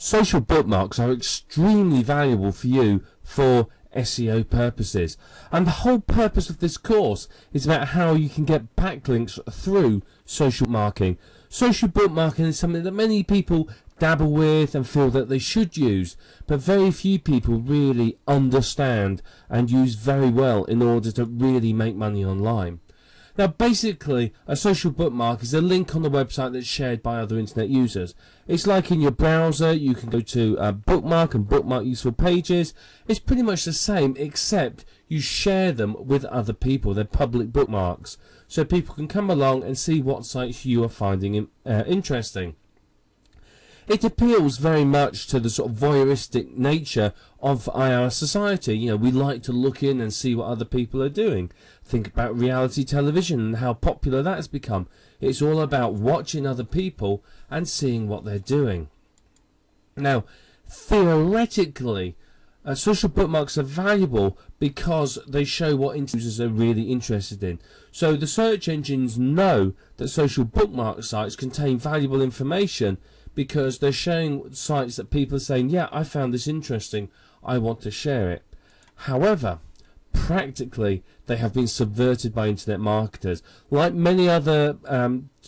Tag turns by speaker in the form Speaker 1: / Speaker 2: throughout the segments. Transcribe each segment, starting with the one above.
Speaker 1: Social bookmarks are extremely valuable for you for SEO purposes, and the whole purpose of this course is about how you can get backlinks through social marketing. Social bookmarking is something that many people dabble with and feel that they should use, but very few people really understand and use very well in order to really make money online. Now basically, a social bookmark is a link on the website that's shared by other internet users. It's like in your browser, you can go to bookmark and bookmark useful pages. It's pretty much the same, except you share them with other people. They're public bookmarks, so people can come along and see what sites you are finding interesting. It appeals very much to the sort of voyeuristic nature of our society. You know, we like to look in and see what other people are doing. Think about reality television and how popular that has become. It's all about watching other people and seeing what they're doing. Now, theoretically, social bookmarks are valuable because they show what users are really interested in. So the search engines know that social bookmark sites contain valuable information because they're showing sites that people are saying, yeah, I found this interesting, I want to share it. However, practically, they have been subverted by internet marketers. Like many other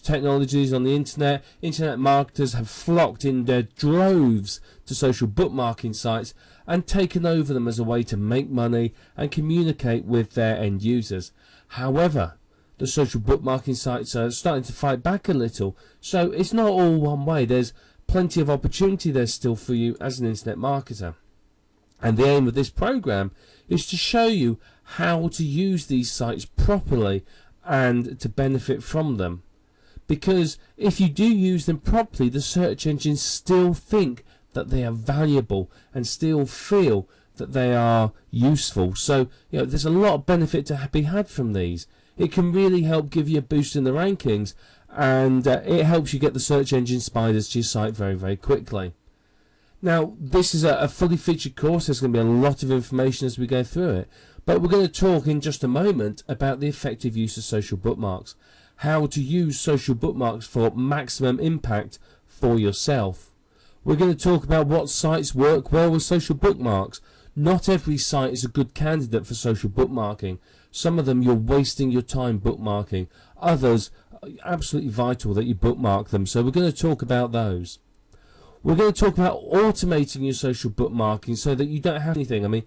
Speaker 1: technologies on the internet marketers have flocked in their droves to social bookmarking sites and taken over them as a way to make money and communicate with their end users. However, the social bookmarking sites are starting to fight back a little, so it's not all one way. There's plenty of opportunity there still for you as an internet marketer. And the aim of this program is to show you how to use these sites properly and to benefit from them. Because if you do use them properly, the search engines still think that they are valuable and still feel that they are useful. So, you know, there's a lot of benefit to be had from these. It can really help give you a boost in the rankings, and it helps you get the search engine spiders to your site very, very quickly. Now, this is a fully featured course. There's going to be a lot of information as we go through it, but we're going to talk in just a moment about the effective use of social bookmarks, how to use social bookmarks for maximum impact for yourself. We're going to talk about what sites work well with social bookmarks. Not every site is a good candidate for social bookmarking. Some of them you're wasting your time bookmarking. Others are absolutely vital that you bookmark them. So we're going to talk about those. We're going to talk about automating your social bookmarking so that you don't have anything. I mean,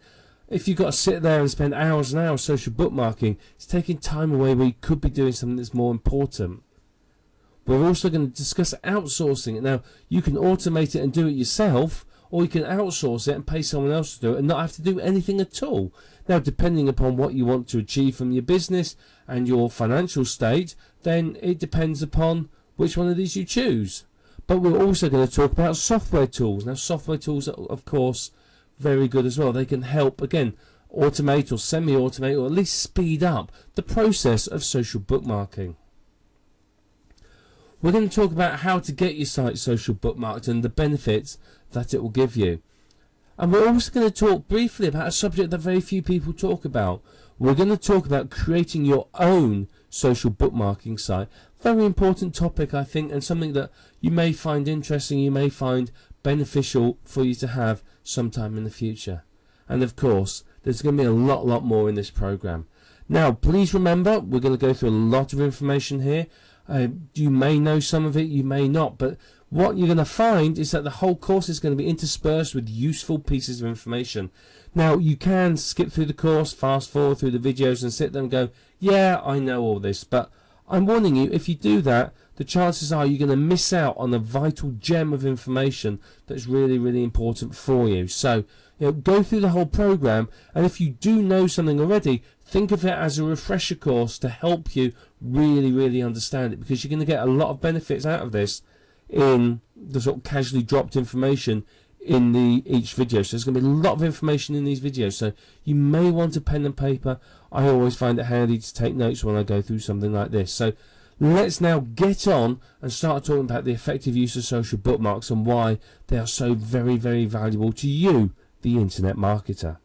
Speaker 1: if you've got to sit there and spend hours and hours social bookmarking, it's taking time away where you could be doing something that's more important. We're also going to discuss outsourcing it. Now, you can automate it and do it yourself, or you can outsource it and pay someone else to do it and not have to do anything at all. Now, depending upon what you want to achieve from your business and your financial state, then it depends upon which one of these you choose. But we're also going to talk about software tools. Now, software tools are, of course, very good as well. They can help, again, automate or semi-automate or at least speed up the process of social bookmarking. We're going to talk about how to get your site social bookmarked and the benefits that it will give you. And we're also going to talk briefly about a subject that very few people talk about. We're going to talk about creating your own social bookmarking site. Very important topic, I think, and something that you may find interesting, you may find beneficial for you to have sometime in the future. And of course, there's going to be a lot more in this program. Now, please remember, we're going to go through a lot of information here. You may know some of it, you may not, but what you're going to find is that the whole course is going to be interspersed with useful pieces of information. Now, you can skip through the course, fast forward through the videos and sit there and go, yeah, I know all this, but I'm warning you, if you do that, the chances are you're going to miss out on a vital gem of information that's really important for you. So, you know, go through the whole program, and if you do know something already, think of it as a refresher course to help you really understand it, because you're going to get a lot of benefits out of this in the sort of casually dropped information in each video. So there's going to be a lot of information in these videos, so you may want a pen and paper. I always find it handy to take notes when I go through something like this. So let's now get on and start talking about the effective use of social bookmarks and why they are so very valuable to you, the internet marketer.